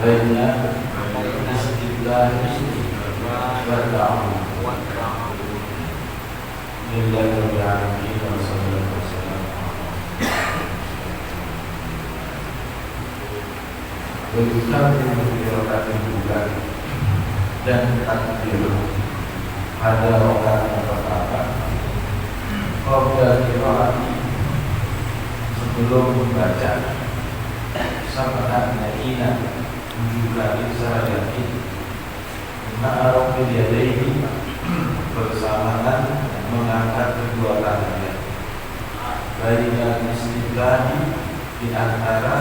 baina istiqlali wa ta'awun lillahi rabbil alamin wa sallallahu alaihi wasallam. Beritahu di bulan dan takbir pada orang yang pertama qabla qiraati sebelum membaca sab'an na'ina 7 kali secara yakin ma'arufil yadaini bersamaan mengangkat kedua tangannya baina istiqlali di antara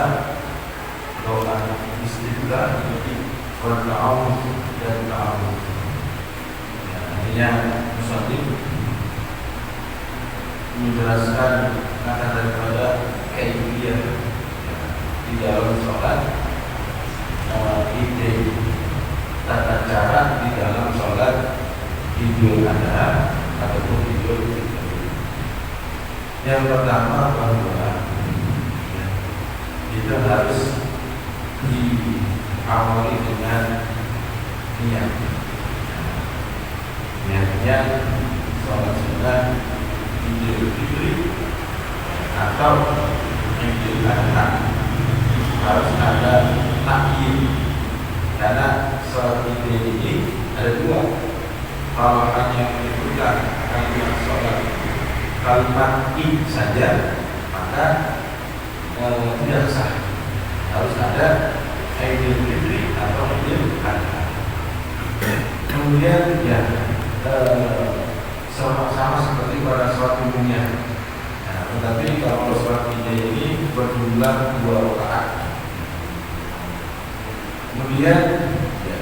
doa istiqlal wa ta'awun dan ta'awun. Artinya muslim menjelaskan kata daripada kaifiyah di dalam sholat, ide tata cara di dalam sholat Idul Adha ataupun Idul Fitri. Yang pertama bahwa itu harus diawali dengan niat. Niatnya sholat sunnah Idul Fitri atau Idul Adha harus ada takbir, karena sholat Idul ini ada dua. Kalau hanya menyebutkan kalimat sholat kalimat id saja maka tidak sah. Harus ada Idul Fitri atau Idul Adha. Kemudian ya sama-sama seperti pada sholat umumnya. Nah, tetapi kalau sholat Idul ini berjumlah 2 rakaat. Kemudian ya,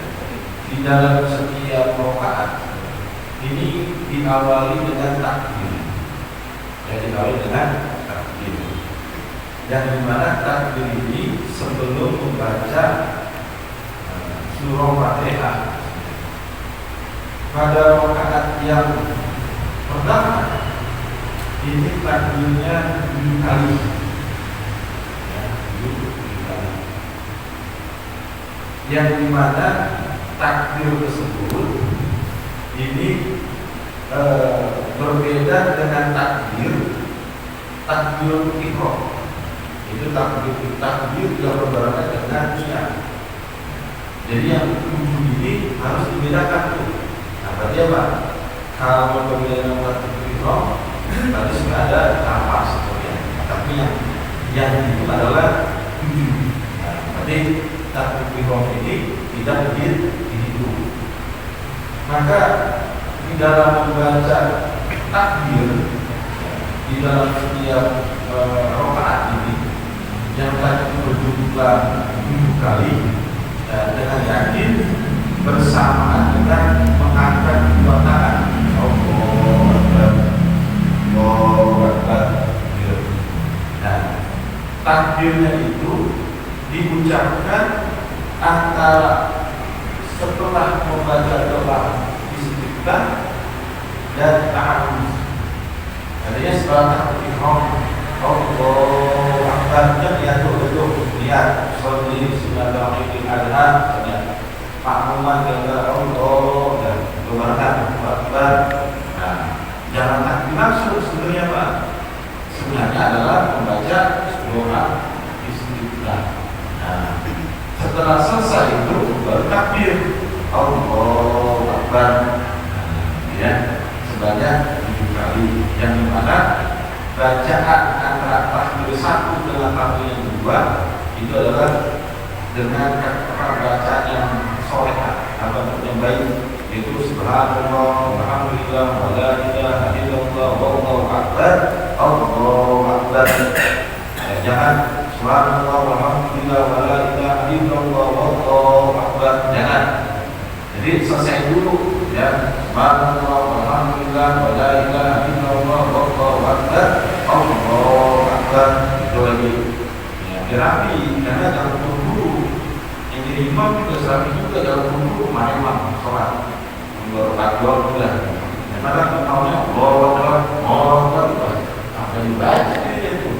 di dalam setiap rakaat ini diawali dengan takbir. Ya, diawali dengan takbir. Yang dimana takbir ini sebelum membaca surah Fatihah. Pada rakaat yang pertama ini takbirnya 7 kali. Ya, 7 kali. Yang dimana takbir tersebut ini berbeda dengan takbir ihram. Itu takbir yang berbarengan dengan niat. Jadi yang 7 ini harus dibedakan tuh. Nah, berarti apa? Kalau berbeda dengan takbir ihram, berarti sudah ada nafas ya. Tapi yang itu adalah 7. Nah, berarti takbir ihram ini tidak dihitung. Maka di dalam membaca takbir di dalam setiap rakaat ini yang tadi berjumlah 7 kali dengan yakin bersamaan dengan mengangkat kedua tangan. Allahu Akbar, Allahu Akbar. Nah, takbirnya itu diucapkan antara setelah membaca doa istiqlal dan ta'awuz. Artinya setelah takbir ihram, Allahu Akbar, lihat betul, lihat seperti Bismillahirrahmanirrahim adha, makmuman kepada Allah dan keberatan Akbar. Nah, jangan takbir langsung sebenarnya Pak. Sebenarnya adalah membaca doa istiqlal. Nah, setelah selesai itu baru takbir Allahu Akbar, ya, sebanyak 7 kali. Yang dimana bacaan antara takbir 1 dengan takbir yang kedua itu adalah dengan bacaan yang sholehah atau yang baik, yaitu subhanallah walhamdulillah wala ilaha illallah wallahu akbar Allahu akbar. Jangan subhanallah walhamdulillah wala ilaha illallah wallahu akbar, jangan. Jadi selesai dulu ya, subhanallah walhamdulillah wala ilaha illallah wallahu akbar Allahu akbar. Itu lagi ya, dirapi, karena dalam tunggu yang jadi imam juga serapi juga dalam tunggu kemana imam sholat berkador juga. Karena imamnya Allahu akbar apa yang dibaca itu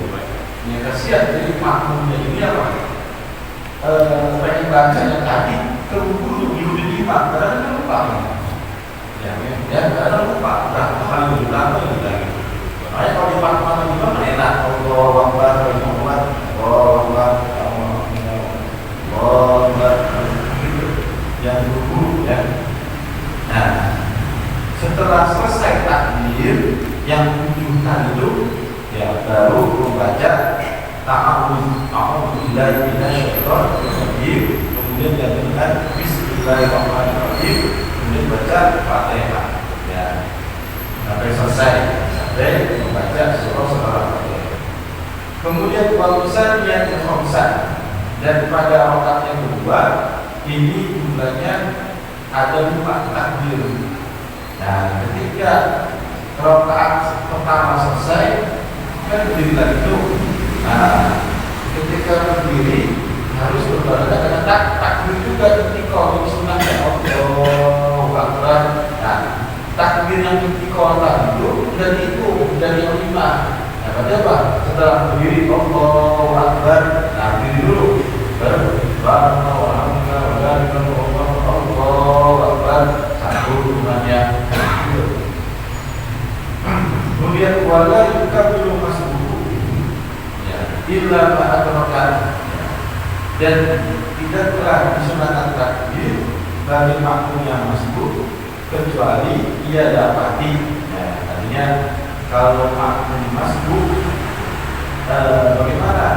ya, kasihan. Jadi makmumnya ini apa? Pengen baca bacanya tadi terburu diulang imam, karena kan lupa. Karena lupa. Berapa kali diulang lagi. Makanya kalau di mana imam enak. Allahu Akbar, Allahu Akbar, Allahu Akbar, yang dulu ya. Nah, setelah selesai takbir yang 7 kali itu, ya baru membaca a'udzubillahi minasyaitonir rajim, kemudian dengan bismillahirrahmanirrahim, kemudian baca Fatihah. Ya, sampai selesai, sampai membaca surah Al-Fatihah. Kemudian barusan yang khamsah, dan pada rakaat yang kedua ini jumlahnya ada 5 takbir. Nah, ketika rakaat pertama selesai, kan berdiri lagi itu. Nah, ketika berdiri harus berbarengan dengan takbir juga ketika ini sunnahnya Allahu Akbar. Nah, takbir yang ketika tadi itu dari yang 5. Nah, berarti apa? Setelah berdiri Allahu Akbar, nah berdiri dulu, baru Allahu Akbar, satu rumahnya. Kemudian wala yukabiru masbuhu, ya, illa ma'atrokan, dan tidak telah disunahkan takbir bagi makmum yang masbuk kecuali ia dapati. Ya, artinya kalau makmum masbuk bagaimana?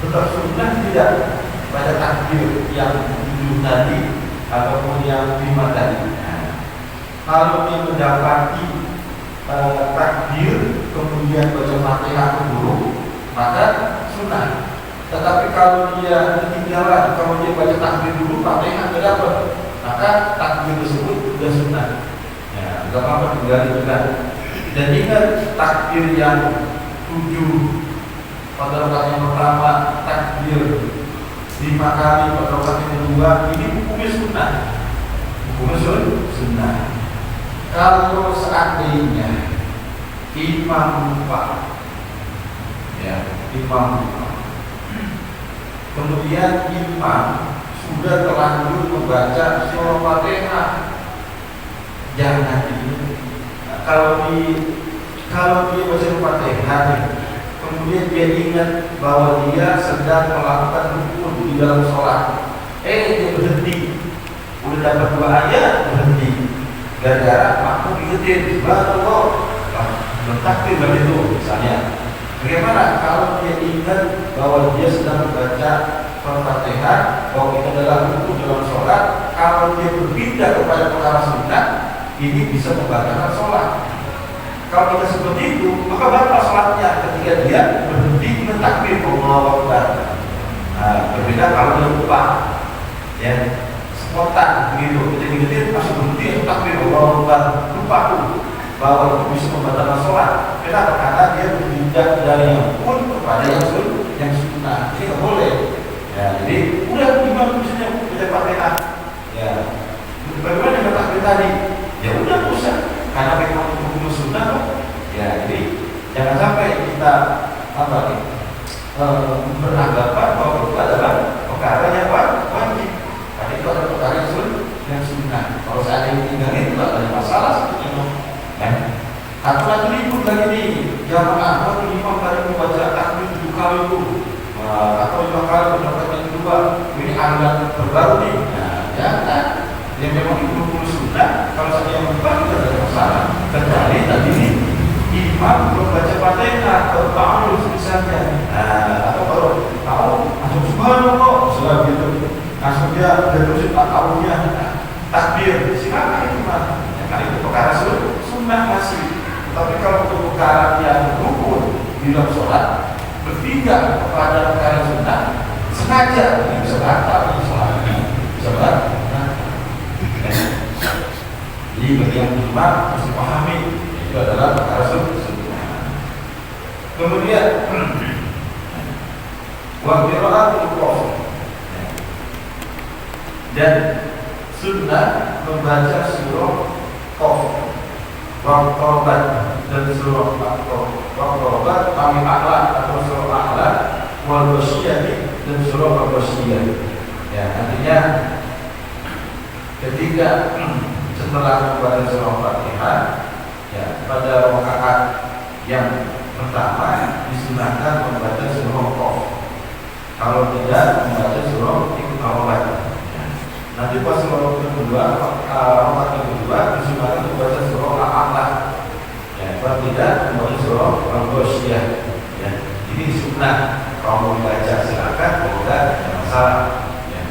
Tetap sunnah tidak baca takbir yang 7 tadi ataupun yang 5 tadi. Nah, kalau dia mendapati takbir kemudian baca Fatihah dulu, maka sunnah. Tetapi kalau dia ketinggalan, kalau dia baca takbir dulu Fatihah tidak dapat, maka takbir tersebut sudah sunnah. Ya, tidak apa-apa tinggal juga. Dan ingat takbir yang 7 pada rakaat yang pertama, takbir 5 kali pada rakaat yang kedua, ini hukumnya sunnah. Hukumnya sunnah. Kalau seandainya imam lupa, ya, imam lupa, kemudian imam sudah terlanjur membaca surah Fatihah, jangan ini. Kalau dia baca surah Fatihah, kemudian dia ingat bahwa dia sedang melakukan rukun di dalam sholat, dia berhenti, udah dapat 2 ayat berhenti, gara-gara makmum ingetin, subhanallah, bertakbir dari itu misalnya. Bagaimana kalau dia ingat bahwa dia sedang membaca Al-Fatihah, bahwa itu adalah rukun dalam sholat, kalau dia berpindah kepada perkara sunnah, ini bisa membatalkan sholat. Kalau kita seperti itu, maka batal sholatnya ketika dia berhenti dengan takbir Allahu Akbar. Nah, berbeda kalau dia lupa, ya, spontan begitu, kita ingetin masih berhenti takbir Allahu Akbar, lupa tuh bahwa itu bisa membatalkan sholat. Kenapa? Karena dia berpindah dari yang pun kepada yang sunnah. Ini nggak boleh. Ya, jadi udah gimana misalnya baca Fatihah, ya, bagaimana dengan takbir tadi? Ya udah usah, karena memang hukum sunnah kok. Ya, jadi jangan sampai kita beranggapan bahwa itu adalah perkara yang wajib. Karena itu adalah perkara yang sunnah. Kalau seandainya tinggal itu tidak ada masalah sebetulnya. Atau lagi ribut lagi nih, jamaah atau imam tadi membaca takbir 7 kali itu, atau 5 kali pendapat yang kedua, ini aliran terbaru nih. Nah, jangan. Yang memang itu hukum sunnah. Kalau saya lupa tidak ada masalah. Kecuali tadi ini imam membaca Fatihah atau ta'awuz misalnya. Atau kalau tahu atau subhanallah sudah gitu. Langsung dia terus ta'awuznya takbir. Silakan itu mah. Ya, karena itu perkara sunnah masih. Tapi kalau untuk perkara yang rukun di dalam sholat berpindah kepada perkara sunnah, sengaja ini bisa batal di sholat. Bisa batal. Jadi bagi yang imam harus dipahami itu adalah perkara sunnah. Kemudian wa qira'atul qaf, dan sunnah membaca surah Qaf, Waqabat, dan surah Waqabat, Al-A'la atau surah A'la, wal Wasyiyah dan surah Al-Ghasyiyah. Ya, artinya ketika setelah membaca surah Fatihah, ya, pada rakaat yang pertama disunahkan membaca surah Qaf. Kalau tidak, membaca surah Iqtarab. Nanti pas rakaat kedua disunahkan membaca surah Al-A'la. Ya, kalau tidak, membaca surah Al-Ghasyiyah. Ya, ini sunnah. Kalau mau dibaca silakan, kalau tidak, tidak masalah. Ya.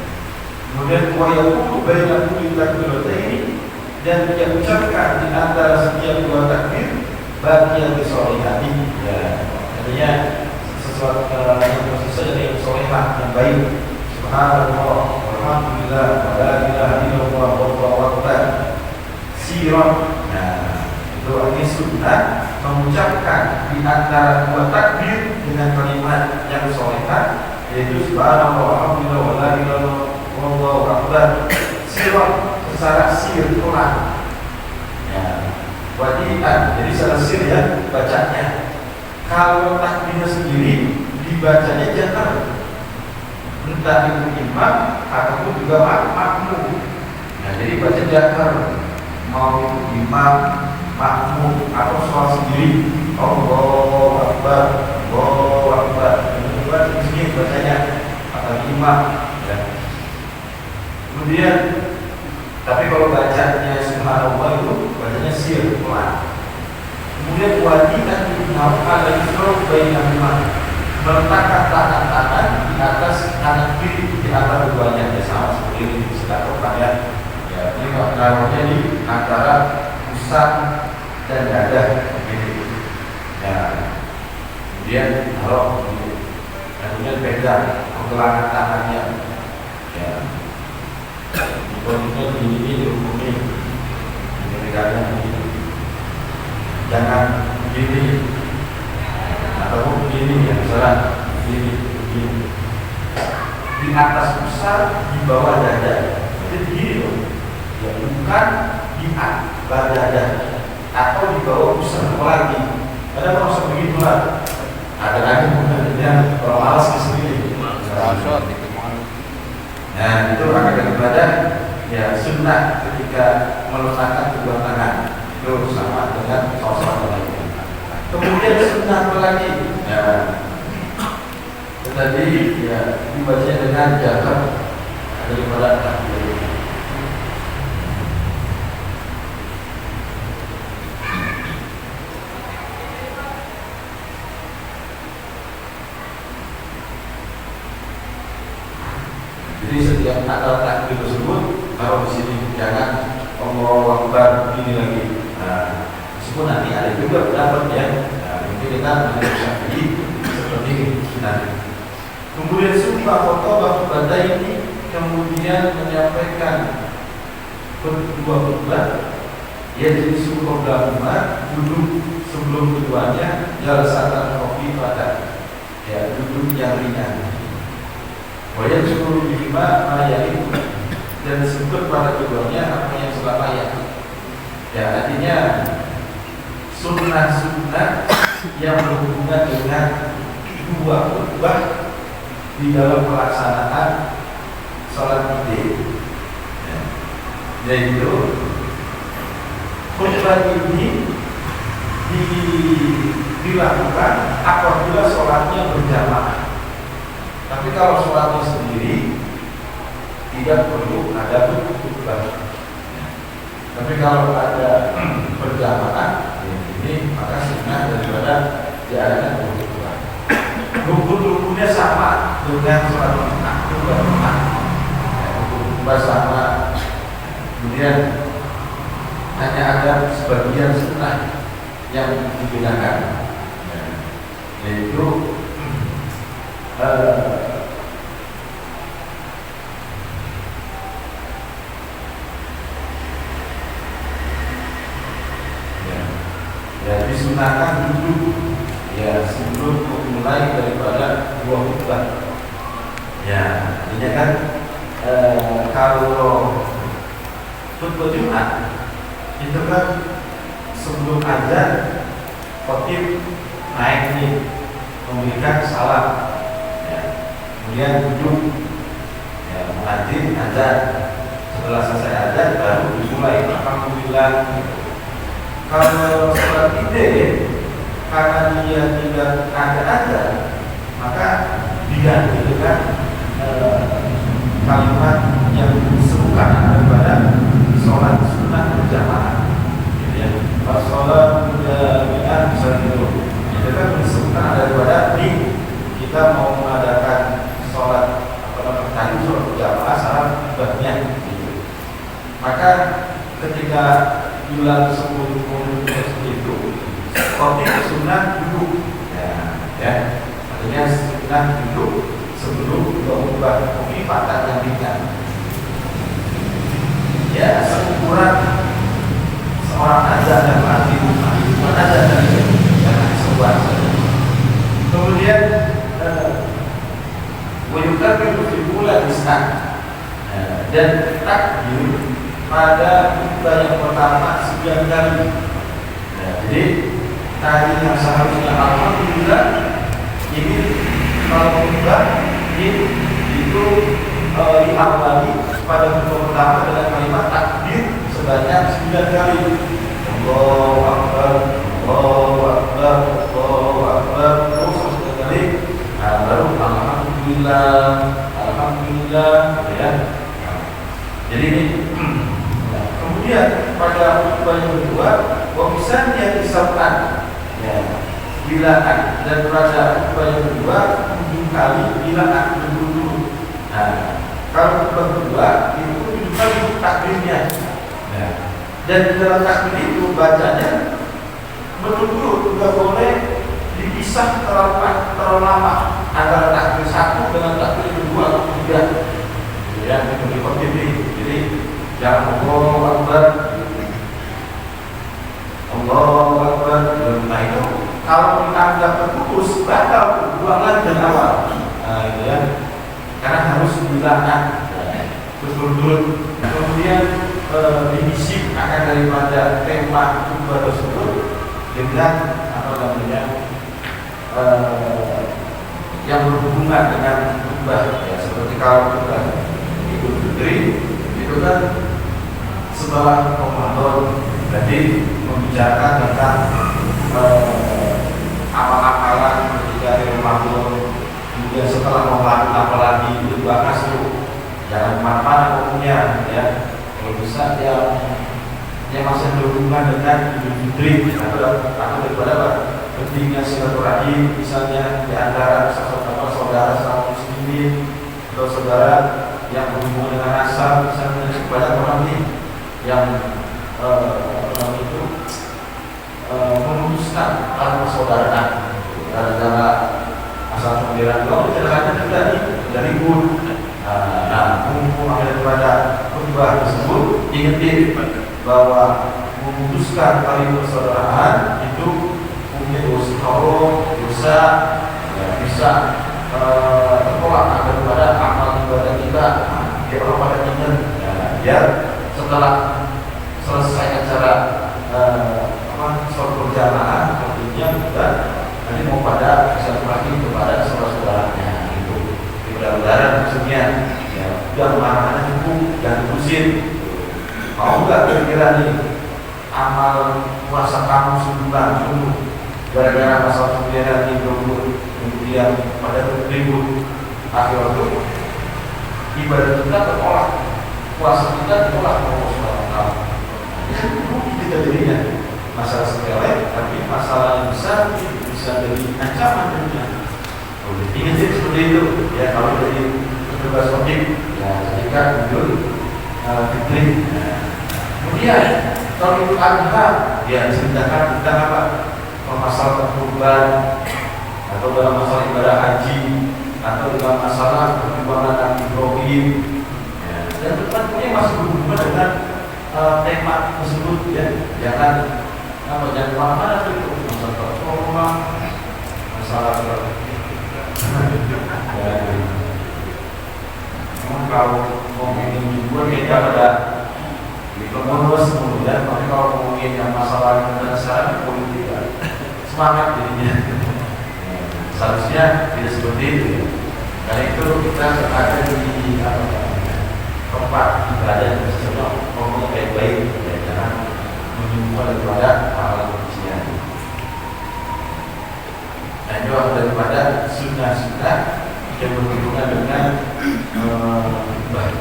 Kemudian wayaqulu baina kulli takbirataini, dan dia ucapkan di antara setiap dua takbir bagian solihati. Ya, artinya sesuatu yang sesuai dengan solihah yang baik. Subhanallah, walhamdulillah, wa la ilaha illallah, wallahu akbar. Sirah. Nah, itu artinya sunnah mengucapkan di antara dua takbir dengan kalimat yang solihah, yaitu subhanallah, walhamdulillah, wa la ilaha illallah, wallahu akbar. Sirah secara sir pelan. Ya, wadi'an, jadi secara sir ya bacanya. Kalau takbirnya sendiri dibacanya jahar, entah itu imam ataupun juga makmum. Nah, jadi baca jahar, mau imam, makmum atau sholat sendiri. Allahu akbar, Allahu akbar. Ini bacanya atau imam. Ya. Kemudian, tapi kalau bacanya subhanallah itu bacanya sir pelan. Kemudian wadi'an ada isrof bainahuma, meletakkan tangan di atas kanan kiri di antara keduanya, ya sama seperti ini disebutkan ya. Ya, ini taruhnya di antara pusat dan dada begini. Ya, kemudian taruh begini. Kemudian pegang pergelangan tangannya. Ya, dibuatnya begini dihukumi, dipegangnya begini. Jangan begini ataupun begini, ya misalnya begini. Di atas pusar, di bawah dada. Jadi begini loh. Ya, bukan di bawah dada atau di bawah pusar lagi. Ada proses begitu lah. Ada lagi mungkinnya kalau malas ke sendiri. Nah, itu akan daripada ya sunnah ketika meletakkan kedua tangan. Itu sama dengan sholat lainnya. Kemudian sunnah apa lagi? Ya, tadi ya dibaca dengan jahar daripada takbir. Jadi setiap kata takbir tersebut, kalau di sini jangan Allahu Akbar ini lagi. Nah, meskipun nanti ada juga pendapat ya. Nah, mungkin kita menjadi seperti ini nanti. Kemudian sumpah khotbah pada ini, kemudian menyampaikan kedua khutbah, yaitu sumpah belakang duduk sebelum keduanya, jalsatan kopi pada ya duduk yang ringan. Wajib sepuluh lima ayat dan disebut pada keduanya apa yang selamanya. Ya, artinya sunnah-sunnah yang berhubungan dengan dua khutbah di dalam pelaksanaan sholat id. Ya, yaitu khutbah ini dilakukan apabila sholatnya berjamaah. Tapi kalau sholatnya sendiri tidak perlu ada khutbah. Tapi kalau ada berjamaah ini maka sunnah daripada diadakan khutbah. Rukun-rukunnya sama dengan sholat Jumat, khutbah sama. Kemudian hanya ada sebagian sunnah yang dibedakan, yaitu disunahkan duduk ya sebelum memulai daripada dua khutbah. Ya, artinya kan kalau khutbah Jumat itu kan sebelum azan khatib naik nih memberikan salam. Ya. kemudian duduk, ya, muadzin azan. Setelah selesai azan baru dimulai alhamdulillah. Kalau sholat ide karena dia tidak ada azan, maka diganti dengan kalimat yang serupa daripada sholat sunnah berjamaah. Ya, sholat berjamaah misalnya itu kan disebutkan daripada di kita mau mengadakan sholat tadi sholat berjamaah salah babnya. Maka ketika bulan 10 seperti itu, khotib sunnah duduk, ya, artinya sunnah duduk sebelum khutbah khifatan yang ringan. Ya, seukuran seorang azan dan mati bukan azan dan jangan sebuah. Kemudian wujudkan bulan Islam dan takbir pada khutbah yang pertama 9 kali. Jadi tadi yang seharusnya alhamdulillah, ini kalau khutbah itu diawali pada khutbah pertama dengan kalimat takbir sebanyak 9 kali. Allahu Akbar, Allahu Akbar, Allahu Akbar, terus 9 kali. Baru alhamdulillah, alhamdulillah, ya. Jadi ini. Kemudian pada khutbah yang kedua, wamisannya disabkan, ya, bilangan, dan pada khutbah yang kedua 7 kali bilangan berturut-turut. Nah, kalau khutbah kedua itu 7 kali takbirnya, ya. Dan di dalam takbir itu bacanya berturut-turut, tidak boleh dipisah terlalu lama antara takbir 1 dengan takbir 2 atau 3. Ya, itu dikhotib. Jadi jangan Allahu Akbar, Allahu Akbar. Nah itu kalau dianggap terputus, bakal berulang lagi dari awal. Nah itu ya, karena harus dibilangkan berturut-turut. Kemudian dibisik akan daripada tema khutbah tersebut dengan apa namanya yang berhubungan dengan khutbah, ya, seperti kalau khutbah Idul Fitri itu kan setelah Ramadan, jadi membicarakan tentang amal-amalan ketika di Ramadan. Kemudian setelah Ramadan apalagi itu bahas itu jangan kemana-mana pokoknya, ya. Kalau bisa yang masih berhubungan dengan Idul Fitri atau daripada apa? Pentingnya silaturahim, misalnya di antara saudara muslimin atau saudara yang berhubungan dengan asal, misalnya banyak orang ini yang itu memutuskan tali persaudaraan gara-gara asal pembelaan kalau tidak dari ribut. Nah, mumpung daripada khutbah tersebut, ingetin bahwa memutuskan tali persaudaraan itu punya dosa, ya, bisa tertolak daripada amal ibadah kita di Ramadan ini. Ya, setelah selesai acara sholat berjamaah, artinya juga nanti mau pada silaturahmi kepada saudara-saudaranya itu. Mudah-mudahan maksudnya, ya, udah marahnya cukup dan terusin. Mau nggak kira-kira nih amal puasa kamu sebulan dulu gara-gara masalah pembiayaan di kemudian pada ribut akhir waktu ibadah kita tertolak, puasa kita ditolak Allah SWT. Kita jadinya masalah sepele, tapi masalah yang besar bisa jadi ancaman dunia. Ingat sih seperti itu, ya. Kalau jadi petugas khotib, ya, ketika Idul Fitri. Kemudian kalau Idul Adha, ya, ceritakan tentang apa? Masalah kurban, atau dalam masalah ibadah haji, atau dalam masalah perjuangan Nabi Ibrahim, ya. Dan tentunya masih berhubungan dengan tema tersebut, ya. Jangan mana-mana itu masalah trauma, masalah kalau ngomongin juga kita pada terus kemudian, tapi kalau ngomongin yang masalah yang sekarang politik, ya, semangat jadinya. Seharusnya tidak seperti itu, ya. Karena itu kita ada di tempat ibadah yang sesuatu ngomong baik-baik, ya, jangan menyumbang daripada pahala kebencian. Dan juga daripada sunnah-sunnah yang berhubungan dengan baik.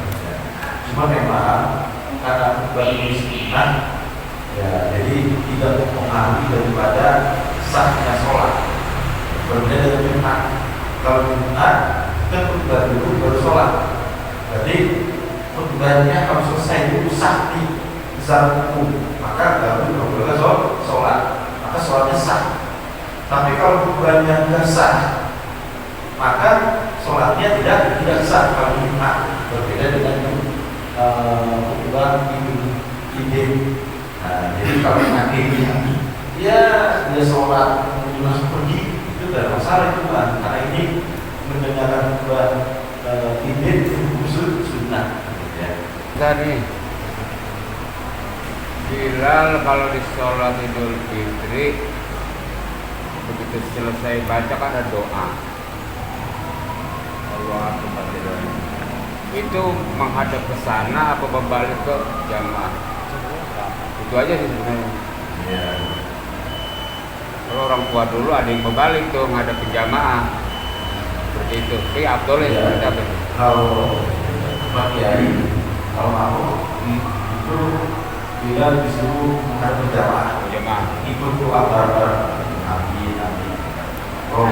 Cuma memang karena bagi sunnah, ya, jadi tidak mempengaruhi daripada sahnya sholat. Berbeda dengan Jumat. Kalau Jumat kita khutbah dulu baru sholat. Jadi khutbahnya harus selesai dulu sah di secara hukum. Maka baru boleh sholat. Maka sholatnya sah. Tapi kalau khutbahnya tidak sah, maka sholatnya tidak sah kalau Jumat. Berbeda dengan khutbah Idul. Nah, jadi kalau akhirnya dia sholat langsung pergi, itu tidak masalah itu kan, karena ini mendengarkan khutbah Idul khusus sunnah. Ya. Tadi Bilal kalau di sholat Idul Fitri begitu selesai baca kan ada doa Allah tempat tidur itu menghadap ke sana apa berbalik ke jamaah itu aja sih sebenarnya Ya. kalau orang tua dulu ada yang berbalik tuh menghadap ke jamaah seperti itu tapi Abdul ya seperti apa itu Kalau Pak Kiai, kalau aku itu bila disuruh menghadap ke jamaah, jamaah ikut doa bareng, amin, amin. Oh,